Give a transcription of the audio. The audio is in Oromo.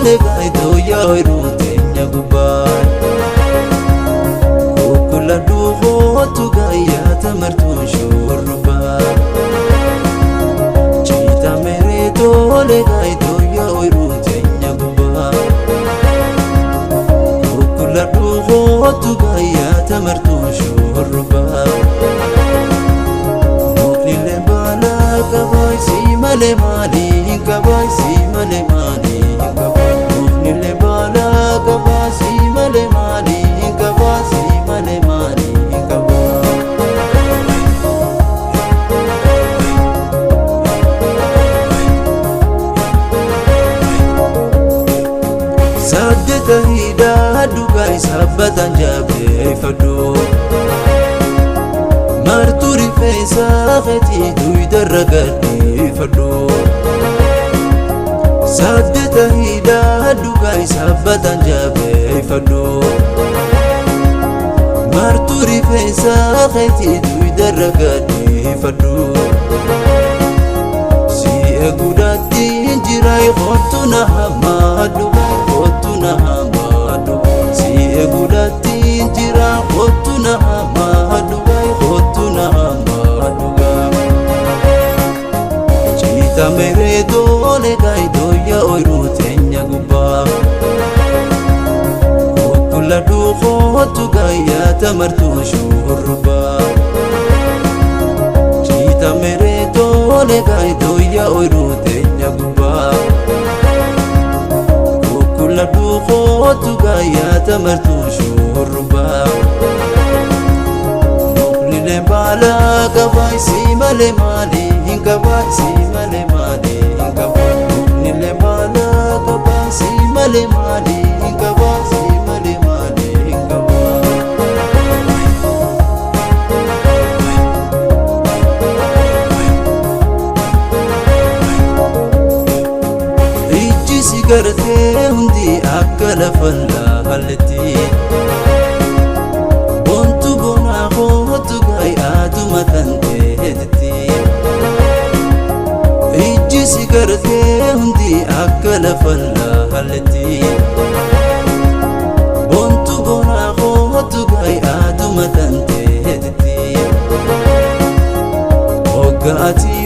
tole gaayitoo yaa'iruu teenya gubbaa Kukula duuqootu gaayyaa tamartuu shurrubbaa Ciita meree tole gaayitoo yaa'iruu teenya gubbaa Kukula duuqootu gaayyaa tamartuu shurrubbaa Muknile balaa qabaa si malee maaliin qabaa si malee maaliin qabaa Muknile balaa qabaa si malee maaliin qabaa si malee maaliin qabaa Saddeta hidhaa dhugaa sabbatan jabeeffadhu Martuu rifeensa keetii duydarra gadhiifadhu Saddeta hidhaa dhugaa sabbatan jabeeffadhu Martuu rifeensa keetii duydarra gadhiifadhu Si eeguudhaatti jiraa kottu na hammaadhu kottu na hammaadhu Si eeguudhaatti jiraa kottu na hammaadhu kottu na hammaadhu Ciita meree tole gaayitoo yaa'iruu teenya gubbaa Kukula duuqootu gaayyaa tamartuu shurrubbaa Ciita meree tole gaayitoo yaa'iruu teenya gubbaa Kukula duuqootu gaayyaa tamartuu shurrubbaa Muknile balaa qabaa si malee maaliin qabaa si malee maaliin qabaa Muknile balaa qabaa si malee maaliin qabaa si malee maaliin qabaa Ijji si gartee hundi akka lafa laalletti Bontu bonaa kootu gaayyaatuma tanteetti Ijji si gartee hundi akka lafa laalletti Bontu bonaa kootu gaayyaatuma tanteetti Hoggaati